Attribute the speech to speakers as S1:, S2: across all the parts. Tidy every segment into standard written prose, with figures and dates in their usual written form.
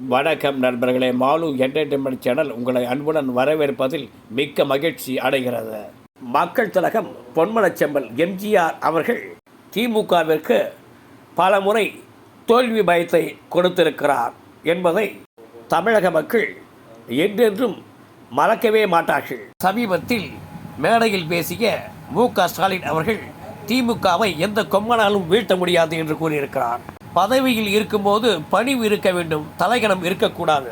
S1: வணக்கம் நண்பர்களே, mall entertainment channel உங்களை அன்புடன் வரவேற்பதில் மிக்க மகிழ்ச்சி அடைகிறது. மக்கள் திலகம் பொன்மனச்செம்மல் எம்ஜிஆர் அவர்கள் திமுகவிற்கு பல முறை தோல்வி பயத்தை கொடுத்திருக்கிறார் என்பதை தமிழக மக்கள் என்றென்றும் மறக்கவே மாட்டார்கள். சமீபத்தில் மேடையில் பேசிய மு.க. ஸ்டாலின் அவர்கள் திமுகவை எந்த கொம்பனாலும் வீழ்த்த முடியாது என்று கூறியிருக்கிறார். பதவியில் இருக்கும்போது பணிவு இருக்க வேண்டும், தலைகணம் இருக்கக்கூடாது.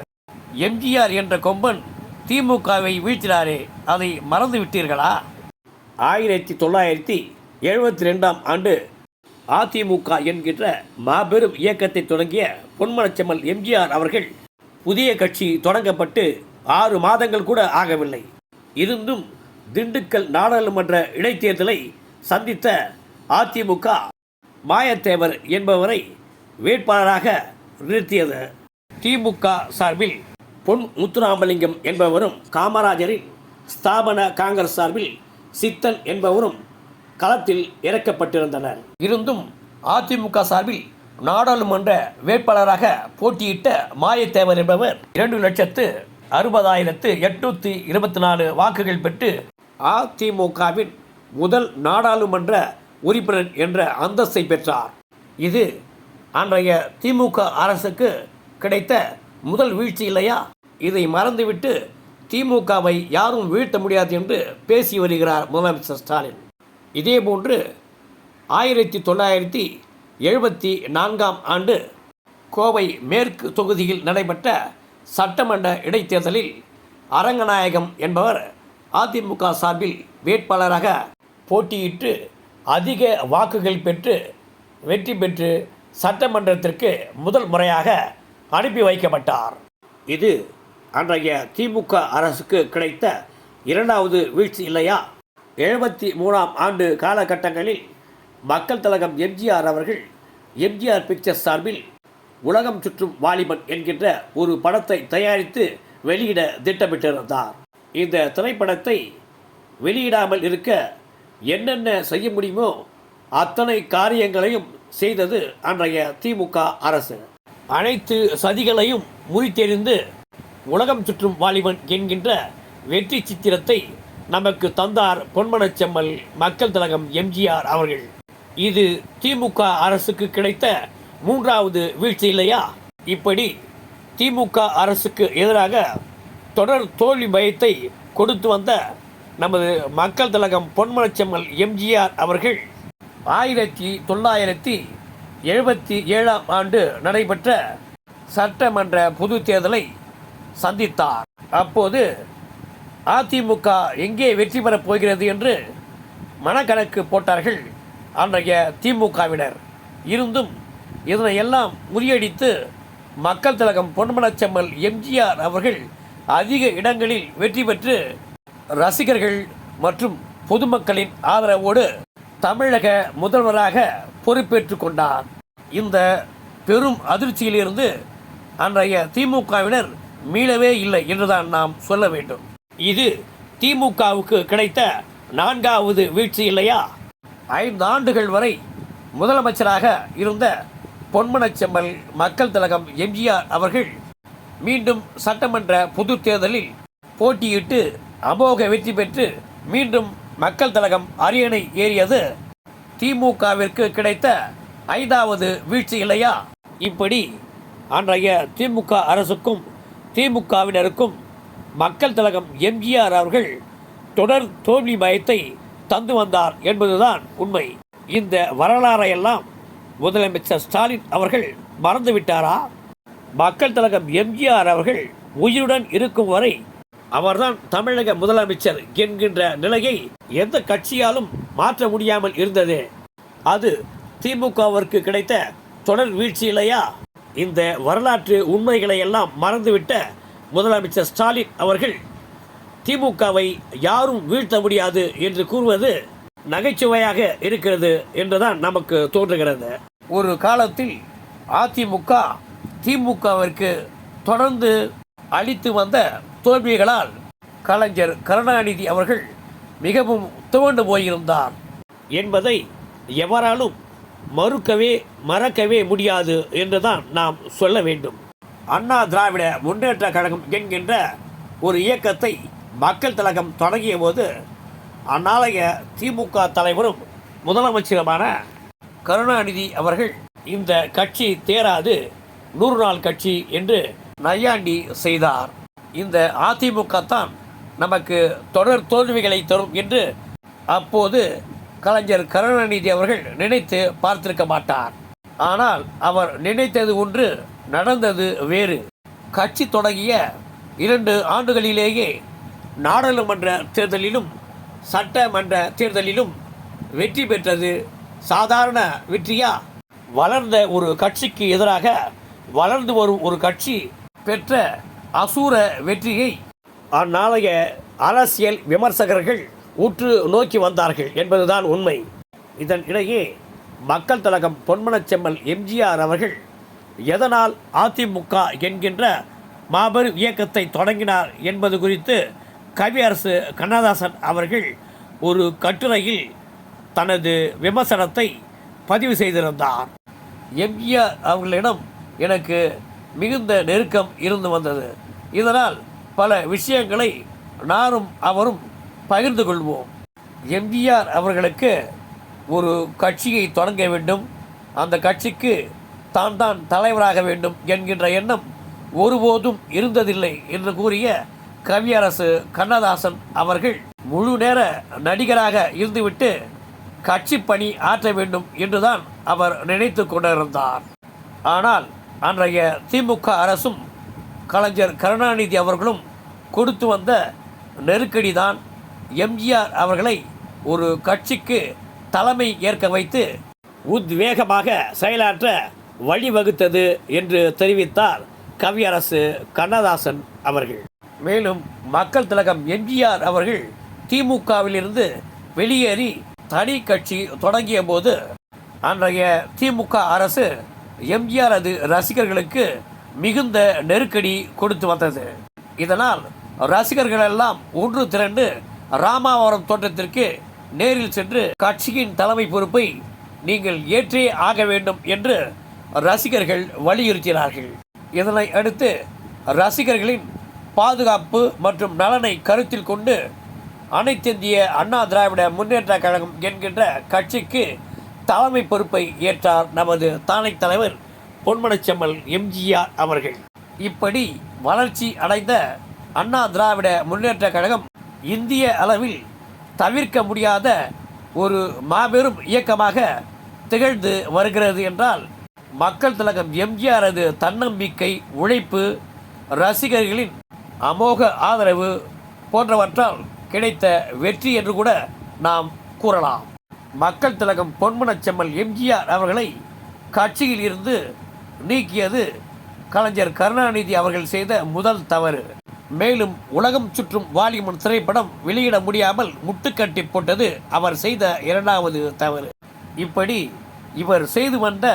S1: எம்ஜிஆர் என்ற கொம்பன் திமுகவை வீழ்த்தினாரே, அதை மறந்து விட்டீர்களா? 1972ஆம் ஆண்டு அதிமுக என்கின்ற மாபெரும் இயக்கத்தை தொடங்கிய பொன்மனச்செம்மல் எம்ஜிஆர் அவர்கள் புதிய கட்சி தொடங்கப்பட்டு 6 மாதங்கள் கூட ஆகவில்லை. இருந்தும் திண்டுக்கல் நாடாளுமன்ற இடைத்தேர்தலை சந்தித்த அதிமுக மாயத்தேவர் என்பவரை வேட்பாளராக நிறுத்தியது. திமுக சார்பில் பொன் முத்துராமலிங்கம் என்பவரும், காமராஜரின் ஸ்தாபன காங்கிரஸ் சார்பில் சித்தன் என்பவரும் களத்தில் இறக்கப்பட்டிருந்தனர். இருந்தும் அதிமுக சார்பில் நாடாளுமன்ற வேட்பாளராக போட்டியிட்ட மாயத்தேவர் என்பவர் 2,60,824 வாக்குகள் பெற்று அதிமுகவின் முதல் நாடாளுமன்ற உறுப்பினர் என்ற அந்தஸ்தை பெற்றார். இது அன்றைய திமுக அரசுக்கு கிடைத்த முதல் வீழ்ச்சி இல்லையா? இதை மறந்துவிட்டு திமுகவை யாரும் வீழ்த்த முடியாது என்று பேசி வருகிறார் முதலமைச்சர் ஸ்டாலின். இதேபோன்று 1974ஆம் ஆண்டு கோவை மேற்கு தொகுதியில் நடைபெற்ற சட்டமன்ற இடைத்தேர்தலில் அரங்கநாயகம் என்பவர் அதிமுக சார்பில் வேட்பாளராக போட்டியிட்டு அதிக வாக்குகள் பெற்று வெற்றி பெற்று சட்டமன்றத்திற்கு முதல் முறையாக அனுப்பி வைக்கப்பட்டார். இது அன்றைய திமுக அரசுக்கு கிடைத்த 2வது வீழ்ச்சி இல்லையா? 73ஆம் ஆண்டு காலகட்டங்களில் மக்கள் திலகம் எம்ஜிஆர் அவர்கள் எம்ஜிஆர் பிக்சர்ஸ் சார்பில் உலகம் சுற்றும் வாலிபன் என்கின்ற ஒரு படத்தை தயாரித்து வெளியிட திட்டமிட்டிருந்தார். இந்த திரைப்படத்தை வெளியிடாமல் இருக்க என்னென்ன செய்ய முடியுமோ அத்தனை காரியங்களையும் செய்தது அன்றைய திமுக அரசு. அனைத்து சதிகளையும் முறித்தெறிந்து உலகம் சுற்றும் வாலிபன் என்கின்ற வெற்றி சித்திரத்தை நமக்கு தந்தார் பொன்மனச்செம்மல் மக்கள் திலகம் எம்ஜிஆர் அவர்கள். இது திமுக அரசுக்கு கிடைத்த 3வது வீழ்ச்சி இல்லையா? இப்படி திமுக அரசுக்கு எதிராக தொடர் தோல்வி பயத்தை கொடுத்து வந்த நமது மக்கள் திலகம் பொன்மனச்செம்மல் எம்ஜிஆர் அவர்கள் 1977ஆம் ஆண்டு நடைபெற்ற சட்டமன்ற பொது தேர்தலை சந்தித்தார். அப்போது அதிமுக எங்கே வெற்றி பெறப் போகிறது என்று மனக்கணக்கு போட்டார்கள் அன்றைய திமுகவினர். இருந்தும் இதனையெல்லாம் முறியடித்து மக்கள் திலகம் பொன்மனச்செம்மல் எம்ஜிஆர் அவர்கள் அதிக இடங்களில் வெற்றி பெற்று ரசிகர்கள் மற்றும் பொதுமக்களின் ஆதரவோடு தமிழக முதல்வராக பொறுப்பேற்று கொண்டார். இந்த பெரும் அதிர்ச்சியிலிருந்து அன்றைய திமுகவினர் மீளவே இல்லை என்றுதான் நாம் சொல்ல வேண்டும். இது திமுகவுக்கு கிடைத்த 4வது வீழ்ச்சி இல்லையா? 5 ஆண்டுகள் வரை முதலமைச்சராக இருந்த பொன்மனச்செம்மல் மக்கள் திலகம் எம்ஜிஆர் அவர்கள் மீண்டும் சட்டமன்ற பொது தேர்தலில் போட்டியிட்டு அமோக வெற்றி பெற்று மீண்டும் மக்கள் திலகம் அரியணை ஏறியது திமுகவிற்கு கிடைத்த 5வது வீழ்ச்சி இல்லையா? இப்படி அன்றைய திமுக அரசுக்கும் திமுகவினருக்கும் மக்கள் திலகம் எம்ஜிஆர் அவர்கள் தொடர் தோல்வி பயத்தை தந்து வந்தார் என்பதுதான் உண்மை. இந்த வரலாறையெல்லாம் முதலமைச்சர் ஸ்டாலின் அவர்கள் மறந்துவிட்டாரா? மக்கள் திலகம் எம்ஜிஆர் அவர்கள் உயிருடன் இருக்கும் வரை அவர்தான் தமிழக முதலமைச்சர் என்கின்ற நிலையை எந்த கட்சியாலும் மாற்ற முடியாமல் இருந்தது. அது திமுகவிற்கு கிடைத்த தொடர் வீழ்ச்சி இல்லையா? இந்த வரலாற்று உண்மைகளை எல்லாம் மறந்துவிட்ட முதலமைச்சர் ஸ்டாலின் அவர்கள் திமுகவை யாரும் வீழ்த்த முடியாது என்று கூறுவது நகைச்சுவையாக இருக்கிறது என்றுதான் நமக்கு தோன்றுகிறது. ஒரு காலத்தில் அதிமுக திமுகவிற்கு தொடர்ந்து அளித்து வந்த தோல்விகளால் கலைஞர் கருணாநிதி அவர்கள் மிகவும் துவண்டு போயிருந்தார் என்பதை எவராலும் மறக்கவே முடியாது என்றுதான் நாம் சொல்ல வேண்டும். அண்ணா திராவிட முன்னேற்ற கழகம் என்கின்ற ஒரு இயக்கத்தை மக்கள் திலகம் தொடங்கிய போது அந்நாளைய திமுக தலைவரும் முதலமைச்சருமான கருணாநிதி அவர்கள் இந்த கட்சி தேராது 100 நாள் கட்சி என்று நையாண்டி செய்தார். இந்த அதிமுக தான் நமக்கு தொடர் தோல்விகளை தரும் என்று அப்போது கலைஞர் கருணாநிதி அவர்கள் நினைத்து பார்த்திருக்க மாட்டார். ஆனால் அவர் நினைத்தது ஒன்று, நடந்தது வேறு. கட்சி தொடங்கிய 2 ஆண்டுகளிலேயே நாடாளுமன்ற தேர்தலிலும் சட்டமன்ற தேர்தலிலும் வெற்றி பெற்றது சாதாரண வெற்றியா? வளர்ந்த ஒரு கட்சிக்கு எதிராக வளர்ந்து வரும் ஒரு கட்சி பெற்ற அசூர வெற்றியை அந்நாளைய அரசியல் விமர்சகர்கள் உற்று நோக்கி வந்தார்கள் என்பதுதான் உண்மை. இதன் இடையே மக்கள் திலகம் பொன்மனச்செம்மல் எம்ஜிஆர் அவர்கள் எதனால் அதிமுக என்கின்ற மாபெரும் இயக்கத்தை தொடங்கினார் என்பது குறித்து கவியரசு கண்ணதாசன் அவர்கள் ஒரு கட்டுரையில் தனது விமர்சனத்தை பதிவு செய்திருந்தார். எம்ஜிஆர் அவர்களிடம் எனக்கு மிகுந்த நெருக்கம் இருந்து வந்தது. இதனால் பல விஷயங்களை நானும் அவரும் பகிர்ந்து கொள்வோம். எம்ஜிஆர் அவர்களுக்கு ஒரு கட்சியை தொடங்க வேண்டும், அந்த கட்சிக்கு தான் தலைவராக வேண்டும் என்கின்ற எண்ணம் ஒருபோதும் இருந்ததில்லை என்று கூறிய கவியரசு கண்ணதாசன் அவர்கள் முழு நேர நடிகராக இருந்துவிட்டு கட்சி பணி ஆற்ற வேண்டும் என்றுதான் அவர் நினைத்து கொண்டிருந்தார். ஆனால் அன்றைய திமுக அரசும் கலைஞர் கருணாநிதி அவர்களும் கொடுத்து வந்த நெருக்கடி தான் எம்ஜிஆர் அவர்களை ஒரு கட்சிக்கு தலைமை ஏற்க வைத்து உத்வேகமாக செயலாற்ற வழிவகுத்தது என்று தெரிவித்தார் கவியரசு கண்ணதாசன் அவர்கள். மேலும் மக்கள் திலகம் எம்ஜிஆர் அவர்கள் திமுகவிலிருந்து வெளியேறி தனி கட்சி தொடங்கிய போது அன்றைய திமுக அரசு எம்ஜிஆரது ரசிகர்களுக்கு மிகுந்த நெருக்கடி கொடுத்து வந்தது. இதனால் ரசிகர்களெல்லாம் ஒன்று திரண்டு ராமாவரம் தோட்டத்திற்கு நேரில் சென்று கட்சியின் தலைமை பொறுப்பை நீங்கள் ஏற்றே ஆக வேண்டும் என்று ரசிகர்கள் வலியுறுத்தினார்கள். இதனை அடுத்து ரசிகர்களின் பாதுகாப்பு மற்றும் நலனை கருத்தில் கொண்டு அனைத்திந்திய அண்ணா திராவிட முன்னேற்ற கழகம் என்கின்ற கட்சிக்கு தலைமை பொறுப்பை ஏற்றார் நமது தானை தலைவர் பொன்மனச்செம்மல் எம்ஜிஆர் அவர்கள். இப்படி வளர்ச்சி அடைந்த அண்ணா திராவிட முன்னேற்ற கழகம் இந்திய அளவில் தவிர்க்க முடியாத ஒரு மாபெரும் இயக்கமாக திகழ்ந்து வருகிறது என்றால் மக்கள் திலகம் எம்ஜிஆரது தன்னம்பிக்கை, உழைப்பு, ரசிகர்களின் அமோக ஆதரவு போன்றவற்றால் கிடைத்த வெற்றி என்று கூட நாம் கூறலாம். மக்கள் திலகம் பொன்மனச்செம்மல் எம்ஜிஆர் அவர்களை கட்சியில் இருந்து நீக்கியது கலைஞர் கருணாநிதி அவர்கள் செய்த முதல் தவறு. மேலும் உலகம் சுற்றும் வாலிபன் திரைப்படம் வெளியிட முடியாமல் முட்டுக்கட்டி போட்டது அவர் செய்த 2வது தவறு. இப்படி இவர் செய்து வந்த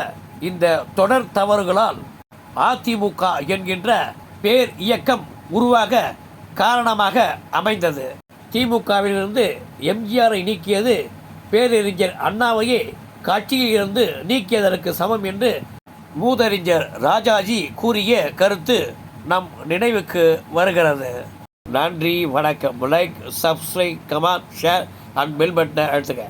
S1: இந்த தொடர் தவறுகளால் அதிமுக என்கின்ற பேர் இயக்கம் உருவாக காரணமாக அமைந்தது. திமுகவிலிருந்து எம்ஜிஆரை நீக்கியது பேரறிஞர் அண்ணாவையே கட்சியில் இருந்து நீக்கியதற்கு சமம் என்று மூதறிஞர் ராஜாஜி கூறிய கருத்து நம் நினைவுக்கு வருகிறது. நன்றி, வணக்கம். Like, subscribe, comment, share and bell பட்டனை அழுத்துங்க.